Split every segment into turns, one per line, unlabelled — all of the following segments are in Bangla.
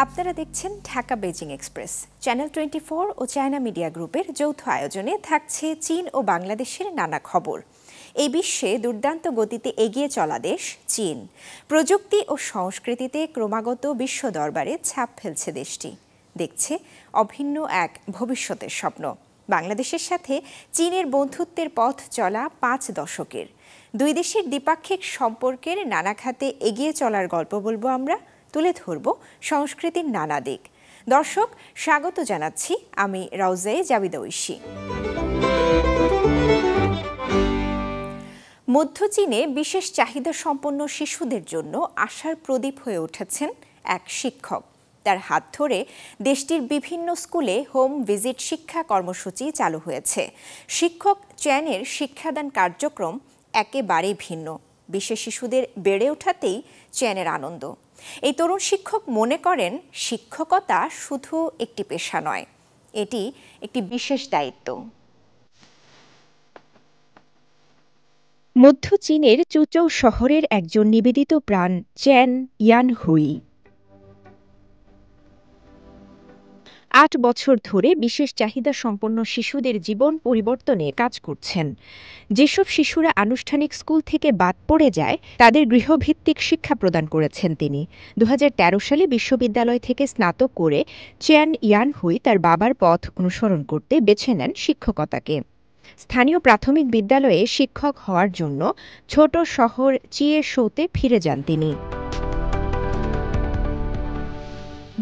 আপনারা দেখছেন ঢাকা বেজিং এক্সপ্রেস। চ্যানেল 24 ও চায়না মিডিয়া গ্রুপের যৌথ আয়োজনে থাকছে চীন ও বাংলাদেশের নানা খবর। এই বিশ্বে দুর্দান্ত গতিতে এগিয়ে চলা দেশ চীন। প্রযুক্তি ও সংস্কৃতিতে ক্রমাগত বিশ্ব দরবারে ছাপ ফেলছে দেশটি। দেখছে অভিন্ন এক ভবিষ্যতের স্বপ্ন। বাংলাদেশের সাথে চীনের বন্ধুত্বের পথ চলা 5 দশকের। দুই দেশের দ্বিপাক্ষিক সম্পর্কের নানা খাতে এগিয়ে চলার গল্প বলবো আমরা, তুলে ধরব সংস্কৃতির নানা দিক। দর্শক, স্বাগত জানাচ্ছি আমি রাউজায়ে জাবিদা ঐশী। মধ্য চীনে বিশেষ চাহিদা সম্পন্ন শিশুদের জন্য আশার প্রদীপ হয়ে উঠেছেন এক শিক্ষক। তার হাত ধরে দেশটির বিভিন্ন স্কুলে হোম ভিজিট শিক্ষা কর্মসূচি চালু হয়েছে। শিক্ষক চ্যানের শিক্ষাদান কার্যক্রম একেবারেই ভিন্ন। বিশেষ শিশুদের বেড়ে ওঠাতেই চ্যানের আনন্দ। এই তরুণ শিক্ষক মনে করেন শিক্ষকতা শুধু একটি পেশা নয়, এটি একটি বিশেষ দায়িত্ব।
মধ্য চীনের চুচৌ শহরের একজন নিবেদিত প্রাণ চ্যান ইয়ানহুই। 8 বছর ধরে বিশেষ চাহিদা সম্পন্ন শিশুদের জীবন পরিবর্তনে কাজ করছেন। যেসব শিশুরা আনুষ্ঠানিক স্কুল থেকে বাদ পড়ে যায় তাদের গৃহভিত্তিক শিক্ষা প্রদান করেছেন তিনি। 2013 সালে বিশ্ববিদ্যালয় থেকে স্নাতক করে চ্যান ইয়ানহুই তার বাবার পথ অনুসরণ করতে বেছে নেন শিক্ষকতাকে। স্থানীয় প্রাথমিক বিদ্যালয়ে শিক্ষক হওয়ার জন্য ছোট শহর চিয়েশৌতে ফিরে যান তিনি।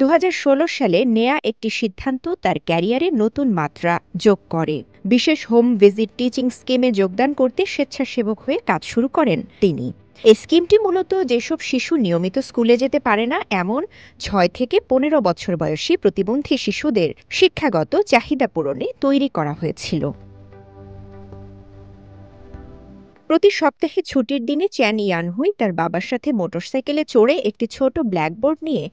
2016 সালে নেয়া একটি সিদ্ধান্ত তার ক্যারিয়ারে নতুন মাত্রা যোগ করে। বিশেষ হোম ভিজিট টিচিং স্কিমে যোগদান করতে স্বেচ্ছাসেবক হয়ে কাজ শুরু করেন তিনি। এই স্কিমটি মূলত যেসব শিশু নিয়মিত স্কুলে যেতে পারে না এমন 6 থেকে 15 বছর বয়সী প্রতিবন্ধী শিশুদের শিক্ষাগত চাহিদা পূরণে তৈরি করা হয়েছিল। প্রতি সপ্তাহে ছুটির দিনে চ্যান ইয়ানহুই তার বাবার সাথে মোটরসাইকেলে চড়ে একটি ছোট ব্ল্যাকবোর্ড নিয়ে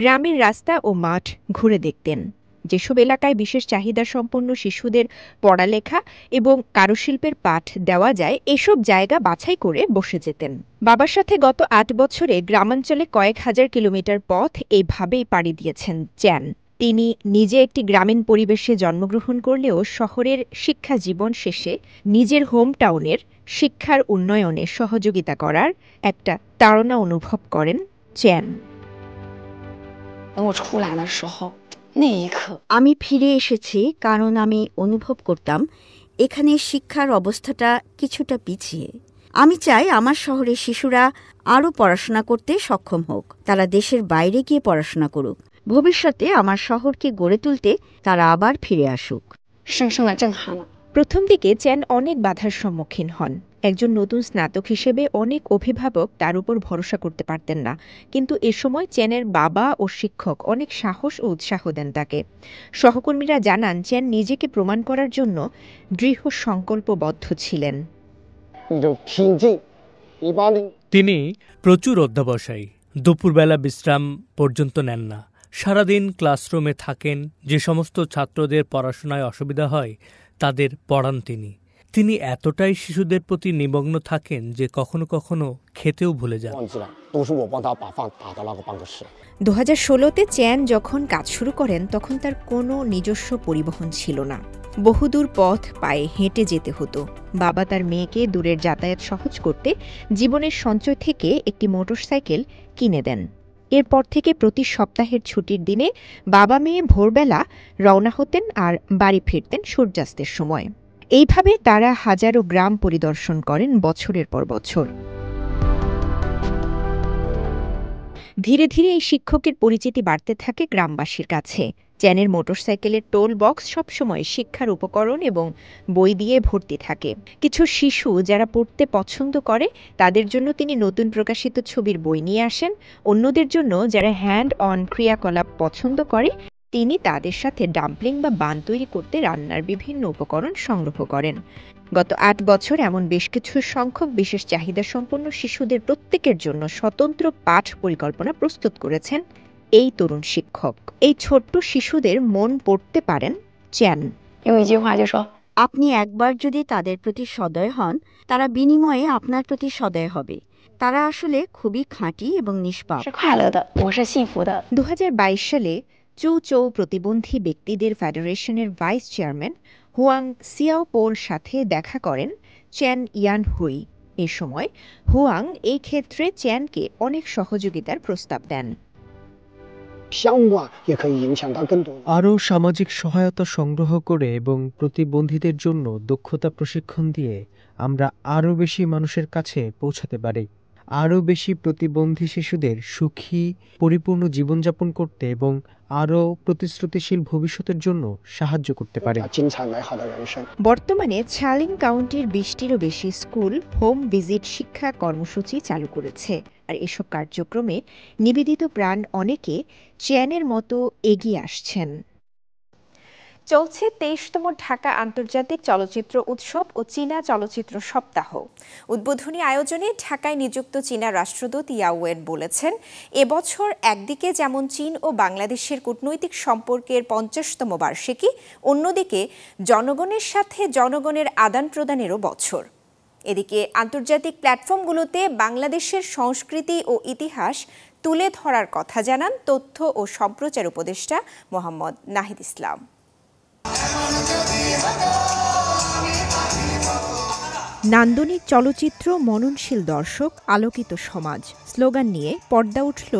গ্রামের রাস্তা ও মাঠ ঘুরে দেখতেন। যেসব এলাকায় বিশেষ চাহিদা সম্পন্ন শিশুদের পড়ালেখা এবং কারুশিল্পের পাঠ দেওয়া যায় এসব জায়গা বাছাই করে বসে যেতেন। বাবার সাথে গত 8 বছরে গ্রামাঞ্চলে কয়েক হাজার কিলোমিটার পথ এইভাবেই পাড়ি দিয়েছেন চ্যান। তিনি নিজে একটি গ্রামীণ পরিবেশে জন্মগ্রহণ করলেও শহরের শিক্ষা জীবন শেষে নিজের হোম টাউনের শিক্ষার উন্নয়নে সহযোগিতা করার একটা তাড়না অনুভব করেন চ্যান।
আমি ফিরে এসেছি কারণ আমি অনুভব করতাম এখানে শিক্ষার অবস্থাটা কিছুটা পিছিয়ে। আমি চাই আমার শহরের শিশুরা আরও পড়াশোনা করতে সক্ষম হোক, তারা দেশের বাইরে গিয়ে পড়াশোনা করুক। ভবিষ্যতে আমার শহরকে গড়ে তুলতে তারা আবার ফিরে আসুক।
প্রথম দিকে চ্যান অনেক বাধার সম্মুখীন হন। একজন নতুন স্নাতক হিসেবে অনেক অভিভাবক তার উপর ভরসা করতে পারতেন না, কিন্তু এ সময় চ্যানের বাবা ও শিক্ষক অনেক সাহস ও উৎসাহ দেন তাকে। সহকর্মীরা জানান চ্যান নিজেকে প্রমাণ করার জন্য দৃঢ় সংকল্পবদ্ধ ছিলেন।
তিনি প্রচুর অধ্যবসায়ী, দুপুরবেলা বিশ্রাম পর্যন্ত নেন না। সারাদিন ক্লাসরুমে থাকেন। যে সমস্ত ছাত্রদের পড়াশোনায় অসুবিধা হয় তাদের পড়ান তিনি। তিনি এতটাই শিশুদের প্রতি নিমগ্ন থাকেন যে কখনো কখনো খেতেও ভুলে যান।
2016-তে চ্যান যখন কাজ শুরু করেন তখন তার কোনো নিজস্ব পরিবহন ছিল না। বহুদূর পথ পায়ে হেঁটে যেতে হতো। বাবা তার মেয়েকে দূরের যাতায়াত সহজ করতে জীবনের সঞ্চয় থেকে একটি মোটরসাইকেল কিনে দেন। এরপর থেকে প্রতি সপ্তাহের ছুটির দিনে বাবা মেয়ে ভোরবেলা রওনা হতেন আর বাড়ি ফিরতেন সূর্যাস্তের সময়। এইভাবে তারা হাজারো গ্রাম পরিদর্শন করেন বছরের পর বছর। ধীরে ধীরে এই শিক্ষকের পরিচিতি বাড়তে থাকে গ্রামবাসীর কাছে। চ্যানের মোটরসাইকেলের টোল বক্স সবসময় শিক্ষার উপকরণ এবং বই দিয়ে ভর্তি থাকে। কিছু শিশু যারা পড়তে পছন্দ করে তাদের জন্য তিনি নতুন প্রকাশিত ছবির বই নিয়ে আসেন। অন্যদের জন্য যারা হ্যান্ড অন ক্রিয়াকলাপ পছন্দ করে তিনি তাদের সাথে ডাম্পলিং বা বান তৈরি করতে রান্নার বিভিন্ন উপকরণ সংগ্রহ করেন। গত 8 বছর এমন বেশ কিছু সংখ্যক বিশেষ চাহিদা সম্পন্ন শিশুদের প্রত্যেকের জন্য স্বতন্ত্র পাঠ পরিকল্পনা প্রস্তুত করেছেন এই তরুণ শিক্ষক। এই ছোট্ট শিশুদের মন পড়তে পারেন চ্যান।
আপনি একবার যদি তাদের প্রতি সদয় হন তারা বিনিময়ে আপনার প্রতি সদয় হবে। তারা আসলে খুবই খাঁটি এবং নিষ্পাপ।
是快乐的，我是幸福的。
2022 সালে চৌ প্রতিবন্ধী ব্যক্তিদের ফেডারেশনের ভাইস চেয়ারম্যান হুয়াং সিয়াওপোর সাথে দেখা করেন চ্যান ইয়ান হুই। এ সময় হুয়াং এই ক্ষেত্রে চ্যানকে অনেক সহযোগিতার প্রস্তাব দেন।
相关也可以影响到更多人。
আরও সামাজিক সহায়তা সংগ্রহ করে এবং প্রতিবন্ধীদের জন্য দক্ষতা প্রশিক্ষণ দিয়ে আমরা আরও বেশি মানুষের কাছে পৌঁছাতে পারি। আরও বেশি প্রতিবন্ধী শিশুদের সুখী পরিপূর্ণ জীবনযাপন করতে এবং আরও প্রতিশ্রুতিশীল ভবিষ্যতের জন্য সাহায্য করতে পারে।
精彩美好的人生。
বর্তমানে ছালিং কাউন্টির 20টিরও বেশি স্কুল হোম ভিজিট শিক্ষা কর্মসূচি চালু করেছে। আর এসব কার্যক্রমে নিবেদিত প্রাণ অনেকে চ্যানের মতো এগিয়ে আসছেন।
চলছে 23তম ঢাকা আন্তর্জাতিক চলচ্চিত্র উৎসব ও চীনা চলচ্চিত্র সপ্তাহ। উদ্বোধনী আয়োজনে ঢাকায় নিযুক্ত চীনা রাষ্ট্রদূত ইয়াওয়েন বলেছেন, এবছর একদিকে যেমন চীন ও বাংলাদেশের কূটনৈতিক সম্পর্কের 50তম বার্ষিকী, অন্যদিকে জনগণের সাথে জনগণের আদান প্রদানেরও বছর। এদিকে আন্তর্জাতিক প্ল্যাটফর্মগুলোতে বাংলাদেশের সংস্কৃতি ও ইতিহাস তুলে ধরার কথা জানান তথ্য ও সম্প্রচার উপদেষ্টা মোহাম্মদ নাহিদ ইসলাম।
নান্দনিক চলচ্চিত্র, মননশীল দর্শক, আলোকিত সমাজ স্লোগান নিয়ে পর্দা উঠল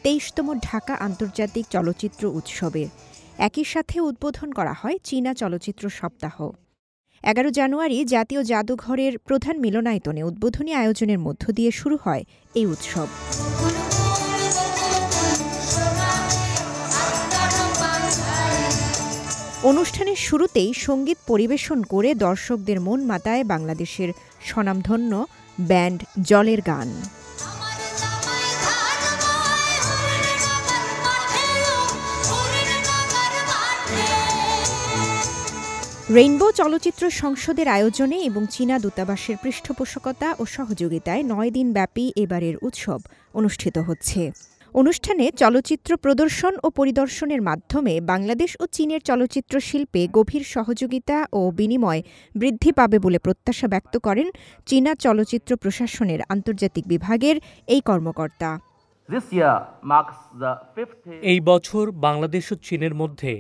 23তম ঢাকা আন্তর্জাতিক চলচ্চিত্র উৎসবের। একই সাথে উদ্বোধন করা হয় চীনা চলচ্চিত্র সপ্তাহ। 11 জানুয়ারি জাতীয় জাদুঘরের প্রধান মিলনায়তনে উদ্বোধনী আয়োজনের মধ্য দিয়ে শুরু হয় এই উৎসব। অনুষ্ঠানের শুরুতেই সঙ্গীত পরিবেশন করে দর্শকদের মন মাতায় বাংলাদেশের স্বনামধন্য ব্যান্ড জলের গান। রেইনবো চলচ্চিত্র সংসদের আয়োজনে এবং চীনা দূতাবাসের পৃষ্ঠপোষকতা ও সহযোগিতায় 9 দিন ব্যাপী এবারের উৎসব অনুষ্ঠিত হচ্ছে। অনুষ্ঠানে চলচ্চিত্র প্রদর্শন ও পরিদর্শনের মাধ্যমে বাংলাদেশ ও চীনের চলচ্চিত্র শিল্পে গভীর সহযোগিতা ও বিনিময় বৃদ্ধি পাবে বলে প্রত্যাশা ব্যক্ত করেন চীনা চলচ্চিত্র প্রশাসনের আন্তর্জাতিক বিভাগের এই কর্মকর্তা।
এই বছর বাংলাদেশ ও চীনের মধ্যে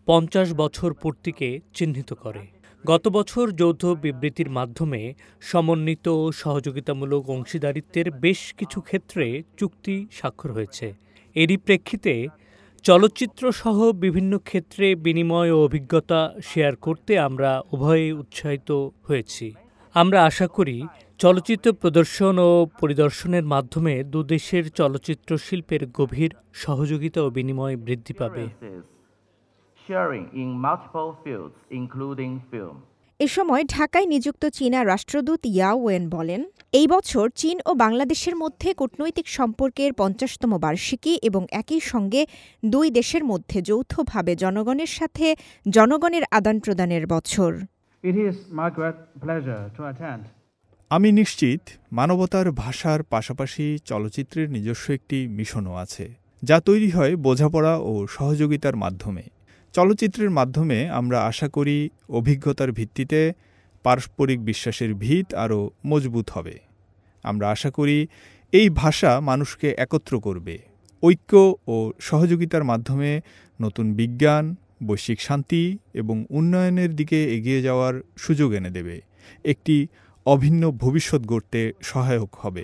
50 বছর পূর্তিকে চিহ্নিত করে। গত বছর যৌথ বিবৃতির মাধ্যমে সমন্বিত ও সহযোগিতামূলক অংশীদারিত্বের বেশ কিছু ক্ষেত্রে চুক্তি স্বাক্ষর হয়েছে। এরই প্রেক্ষিতে চলচ্চিত্র সহ বিভিন্ন ক্ষেত্রে বিনিময় ও অভিজ্ঞতা শেয়ার করতে আমরা উভয়েই উৎসাহিত হয়েছি। আমরা আশা করি চলচ্চিত্র প্রদর্শন ও পরিদর্শনের মাধ্যমে দুদেশের চলচ্চিত্র শিল্পের গভীর সহযোগিতা ও বিনিময় বৃদ্ধি পাবে।
এ সময় ঢাকায় নিযুক্ত চীনা রাষ্ট্রদূত ইয়াওয়েন বলেন, এই বছর চীন ও বাংলাদেশের মধ্যে কূটনৈতিক সম্পর্কের 50তম বার্ষিকী এবং একই সঙ্গে দুই দেশের মধ্যে যৌথভাবে জনগণের সাথে জনগণের আদান প্রদানের বছর।
আমি নিশ্চিত মানবতার ভাষার পাশাপাশি চলচ্চিত্রের নিজস্ব একটি মিশনও আছে, যা তৈরি হয় বোঝাপড়া ও সহযোগিতার মাধ্যমে। চলচ্চিত্রের মাধ্যমে আমরা আশা করি অভিজ্ঞতার ভিত্তিতে পারস্পরিক বিশ্বাসের ভিত আরও মজবুত হবে। আমরা আশা করি এই ভাষা মানুষকে একত্র করবে, ঐক্য ও সহযোগিতার মাধ্যমে নতুন বিজ্ঞান, বৈশ্বিক শান্তি এবং উন্নয়নের দিকে এগিয়ে যাওয়ার সুযোগ এনে দেবে, একটি অভিন্ন ভবিষ্যৎ গড়তে সহায়ক হবে।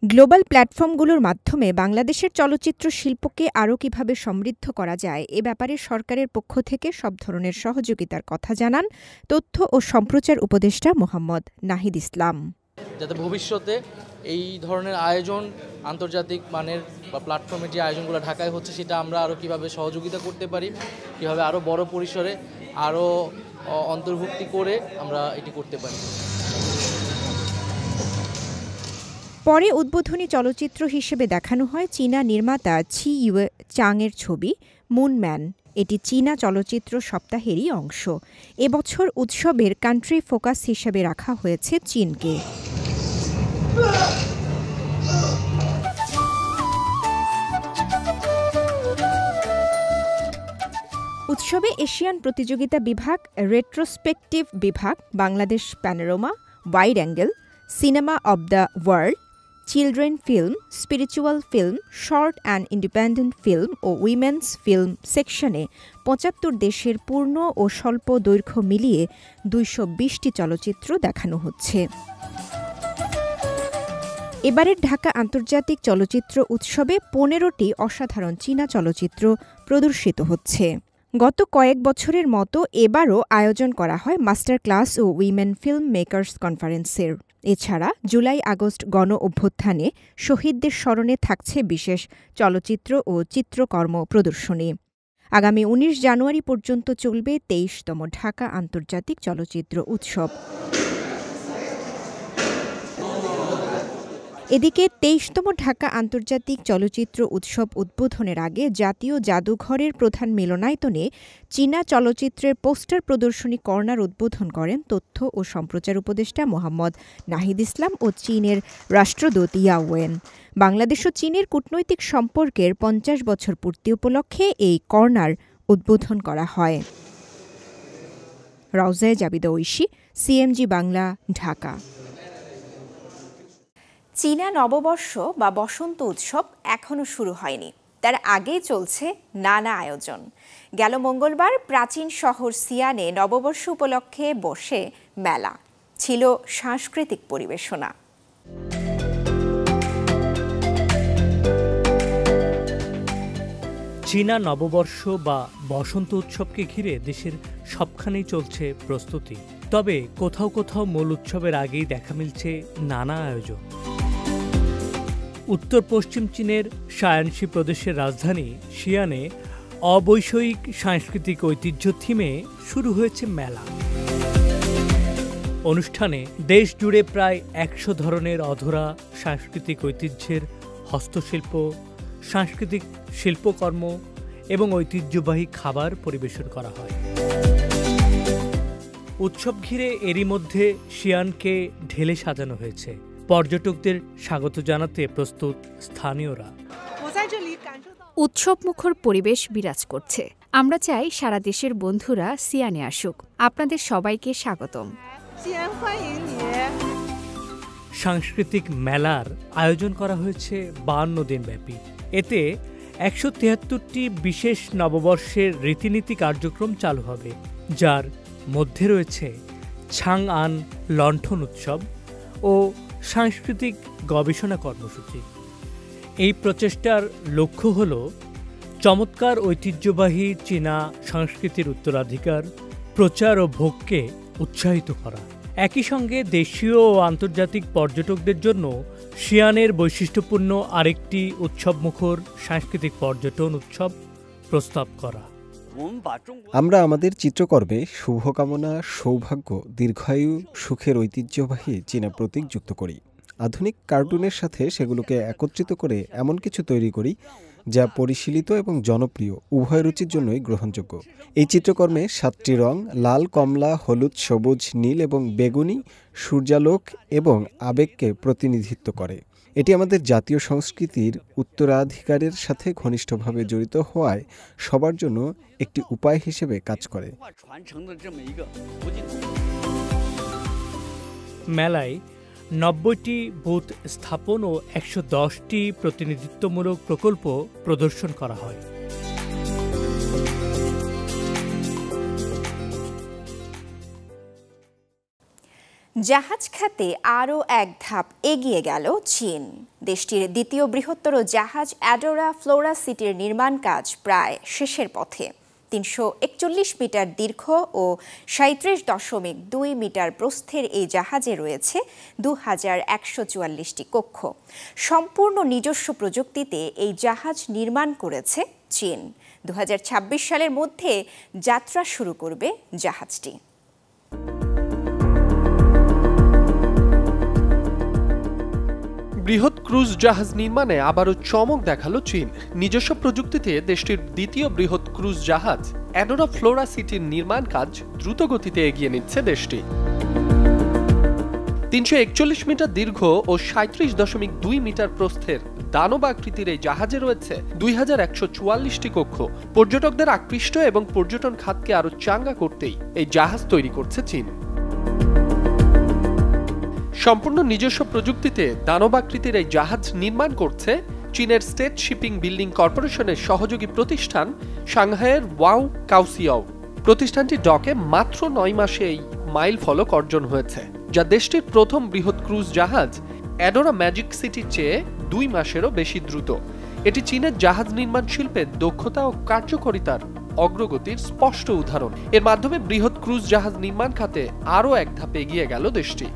গ্লোবাল প্ল্যাটফর্মগুলোর মাধ্যমে বাংলাদেশের চলচ্চিত্র শিল্পকে আরও কিভাবে সমৃদ্ধ করা যায় এ ব্যাপারে সরকারের পক্ষ থেকে সব ধরনের সহযোগিতার কথা জানান তথ্য ও সম্প্রচার উপদেষ্টা মোহাম্মদ নাহিদ ইসলাম।
যাতে ভবিষ্যতে এই ধরনের আয়োজন আন্তর্জাতিক মানের বা প্ল্যাটফর্মের যে আয়োজনগুলো ঢাকায় হচ্ছে সেটা আমরা আরও কীভাবে সহযোগিতা করতে পারি, কীভাবে আরও বড় পরিসরে আরও অন্তর্ভুক্তি করে আমরা এটি করতে পারি।
পরে উদ্বোধনী চলচ্চিত্র হিসেবে দেখানো হয় চীনা নির্মাতা ছি ইউয়ে চাংয়ের ছবি মুনম্যান। এটি চীনা চলচ্চিত্র সপ্তাহেরই অংশ। এবছর উৎসবের কান্ট্রি ফোকাস হিসেবে রাখা হয়েছে চীনকে। উৎসবে এশিয়ান প্রতিযোগিতা বিভাগ, রেট্রোস্পেকটিভ বিভাগ, Bangladesh panorama, wide angle, cinema of the world, children film, spiritual film, short and independent film ও উইমেন্স ফিল্ম সেকশনে ৭৫ দেশের পূর্ণ ও স্বল্প দৈর্ঘ্য মিলিয়ে ২২০টি চলচ্চিত্র দেখানো হচ্ছে। এবারের ঢাকা আন্তর্জাতিক চলচ্চিত্র উৎসবে ১৫টি অসাধারণ চীনা চলচ্চিত্র প্রদর্শিত হচ্ছে। গত কয়েক বছরের মতো এবারও আয়োজন করা হয় মাস্টার ক্লাস ও উইমেন ফিল্ম মেকার্স কনফারেন্সের। এছাড়া জুলাই আগস্ট গণ অভ্যুত্থানে শহীদদের স্মরণে থাকছে বিশেষ চলচ্চিত্র ও চিত্রকর্ম প্রদর্শনী। আগামী ১৯ জানুয়ারি পর্যন্ত চলবে ২৩তম ঢাকা আন্তর্জাতিক চলচ্চিত্র উৎসব। এদিকে ২৩তম ঢাকা আন্তর্জাতিক চলচ্চিত্র উৎসব উদ্বোধনের আগে জাতীয় জাদুঘরের প্রধান মিলনায়তনে চীনা চলচ্চিত্রের পোস্টার প্রদর্শনী কর্নার উদ্বোধন করেন তথ্য ও সম্প্রচার উপদেষ্টা মোহাম্মদ নাহিদ ইসলাম ও চীনের রাষ্ট্রদূত ইয়া ওয়েন। বাংলাদেশ ও চীনের কূটনৈতিক সম্পর্কের ৫০ বছর পূর্তি উপলক্ষে এই কর্নার উদ্বোধন করা হয়। রওজায়ে জাবিদা ঐশী, সিএমজি বাংলা, ঢাকা।
চীনা নববর্ষ বা বসন্ত উৎসব এখনও শুরু হয়নি, তার আগেই চলছে নানা আয়োজন। গেল মঙ্গলবার প্রাচীন শহর সিয়ানে নববর্ষ উপলক্ষে বসে মেলা, ছিল সাংস্কৃতিক পরিবেশনা।
চীনা নববর্ষ বা বসন্ত উৎসবকে ঘিরে দেশের সবখানেই চলছে প্রস্তুতি। তবে কোথাও কোথাও মূল উৎসবের আগেই দেখা মিলছে নানা আয়োজন। উত্তর পশ্চিম চীনের শায়ানশি প্রদেশের রাজধানী শিয়ানে অবৈষয়িক সাংস্কৃতিক ঐতিহ্য থিমে শুরু হয়েছে মেলা। অনুষ্ঠানে দেশ জুড়ে প্রায় ১০০ ধরনের অধরা সাংস্কৃতিক ঐতিহ্যের হস্তশিল্প, সাংস্কৃতিক শিল্পকর্ম এবং ঐতিহ্যবাহী খাবার পরিবেশন করা হয়। উৎসব ঘিরে এরই মধ্যে শিয়ানকে ঢেলে সাজানো হয়েছে। পর্যটকদের স্বাগত জানাতে প্রস্তুত স্থানীয়রা।
উৎসবমুখর পরিবেশ বিরাজ করছে। আমরা চাই সারা দেশের বন্ধুরা সিয়ানে আসুক। আপনাদের সবাইকে স্বাগতম।
সাংস্কৃতিক মেলার আয়োজন করা হয়েছে ৫২ দিনব্যাপী। এতে ১৭৩টি বিশেষ নববর্ষের রীতিনীতি কার্যক্রম চালু হবে, যার মধ্যে রয়েছে ছাংআন লণ্ঠন উৎসব ও সাংস্কৃতিক গবেষণা কর্মসূচি। এই প্রচেষ্টার লক্ষ্য হল চমৎকার ঐতিহ্যবাহী চীনা সংস্কৃতির উত্তরাধিকার প্রচার ও ভোগকে উৎসাহিত করা। একই সঙ্গে দেশীয় ও আন্তর্জাতিক পর্যটকদের জন্য শিয়ানের বৈশিষ্ট্যপূর্ণ আরেকটি উৎসবমুখর সাংস্কৃতিক পর্যটন উৎসব প্রস্তাব করা।
আমরা আমাদের চিত্রকর্মে শুভকামনা, সৌভাগ্য, দীর্ঘায়ু, সুখের ঐতিহ্যবাহী চীনা প্রতীক যুক্ত করি। আধুনিক কার্টুনের সাথে সেগুলোকে একত্রিত করে এমন কিছু তৈরি করি যা পরিশীলিত এবং জনপ্রিয়, উভয় রুচির জন্যই গ্রহণযোগ্য। এই চিত্রকর্মে 7টি রং লাল, কমলা, হলুদ, সবুজ, নীল এবং বেগুনি সূর্যালোক এবং আবেগকে প্রতিনিধিত্ব করে। এটি আমাদের জাতীয় সংস্কৃতির উত্তরাধিকারের সাথে ঘনিষ্ঠভাবে জড়িত হওয়ায় সবার জন্য একটি উপায় হিসেবে কাজ করে।
মেলায় ৯০টি বুথ স্থাপন ও ১১০টি প্রতিনিধিত্বমূলক প্রকল্প প্রদর্শন করা হয়।
জাহাজ খাতে আরও এক ধাপ এগিয়ে গেল চীন। দেশটির দ্বিতীয় বৃহত্তর জাহাজ অ্যাডোরা ফ্লোরা সিটির নির্মাণ কাজ প্রায় শেষের পথে। ৩৪১ মিটার দীর্ঘ ও ৩৭.২ মিটার প্রস্থের এই জাহাজে রয়েছে ২,১৪৪টি কক্ষ। সম্পূর্ণ নিজস্ব প্রযুক্তিতে এই জাহাজ নির্মাণ করেছে চীন। ২০২৬ সালের মধ্যে যাত্রা শুরু করবে জাহাজটি।
বৃহৎ ক্রুজ জাহাজ নির্মাণে আবারও চমক দেখালো চীন। নিজস্ব প্রযুক্তিতে দেশটির দ্বিতীয় বৃহৎ ক্রুজ জাহাজ অ্যাডোরা ফ্লোরা সিটির নির্মাণ কাজ দ্রুত গতিতে এগিয়ে নিচ্ছে দেশটি। ৩৪১ মিটার দীর্ঘ ও ৩৭.২ মিটার প্রস্থের দানব আকৃতির এই জাহাজে রয়েছে ২,১৪৪টি কক্ষ। পর্যটকদের আকৃষ্ট এবং পর্যটন খাতকে আরো চাঙ্গা করতেই এই জাহাজ তৈরি করছে চীন। সম্পূর্ণ নিজস্ব প্রযুক্তিতে দানবাকৃতির এই জাহাজ নির্মাণ করছে চীনের স্টেট শিপিং বিল্ডিং কর্পোরেশনের সহযোগী প্রতিষ্ঠান সাংহাইয়ের ওয়াও কাউসিয়াও। প্রতিষ্ঠানটি ডকে মাত্র 9 মাসে এই মাইল ফলক অর্জন হয়েছে, যা দেশটির প্রথম বৃহৎ ক্রুজ জাহাজ অ্যাডোরা ম্যাজিক সিটির চেয়ে 2 মাসেরও বেশি দ্রুত। এটি চীনের জাহাজ নির্মাণ শিল্পের দক্ষতা ও কার্যকারিতার অগ্রগতির স্পষ্ট উদাহরণ। এর মাধ্যমে বৃহৎ ক্রুজ জাহাজ নির্মাণ খাতে আরও এক ধাপ এগিয়ে গেল দেশটি।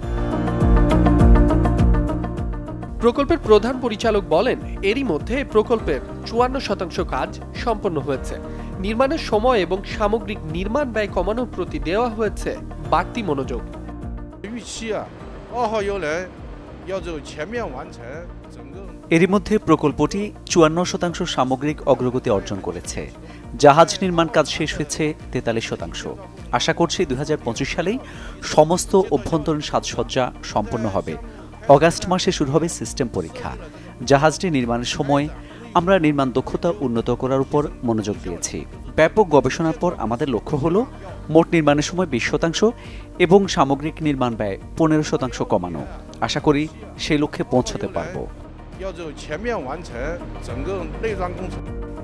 প্রকল্পের প্রধান পরিচালক বলেন, এরই মধ্যে প্রকল্পের 54% কাজ সম্পন্ন হয়েছে। নির্মাণের সময় এবং সামগ্রিক নির্মাণ ব্যয় কমানোর প্রতি দেওয়া হয়েছে বাড়তি মনোযোগ।
এরই মধ্যে প্রকল্পটি 54% সামগ্রিক অগ্রগতি অর্জন করেছে। জাহাজ নির্মাণ কাজ শেষ হয়েছে 43%। আশা করছি 2025 সালেই সমস্ত অভ্যন্তরীণ সাজসজ্জা সম্পন্ন হবে। অগাস্ট মাসে শুরু হবে সিস্টেম পরীক্ষা। জাহাজটি নির্মাণের সময় আমরা নির্মাণ দক্ষতা উন্নত করার উপর মনোযোগ দিয়েছি। ব্যাপক গবেষণার পর আমাদের লক্ষ্য হলো মোট নির্মাণের সময় 20% এবং সামগ্রিক নির্মাণ ব্যয় 15% কমানো। আশা করি সেই লক্ষ্যে পৌঁছতে পারব।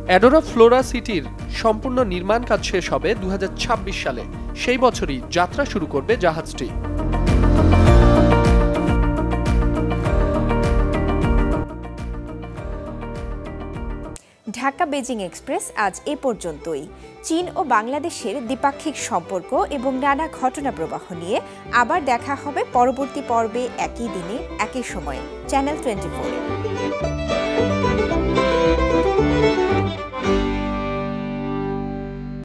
অ্যাডোরা ফ্লোরা সিটির সম্পূর্ণ নির্মাণ কাজ শেষ হবে 2026 সালে। সেই বছরই যাত্রা শুরু করবে জাহাজটি।
ঢাকা বেজিং এক্সপ্রেস আজ এ পর্যন্তই। চীন ও বাংলাদেশের দ্বিপাক্ষিক সম্পর্ক এবং নানা ঘটনা প্রবাহ নিয়ে আবার দেখা হবে পরবর্তী পর্বে, একই দিনে একই সময়ে চ্যানেল 24-এ।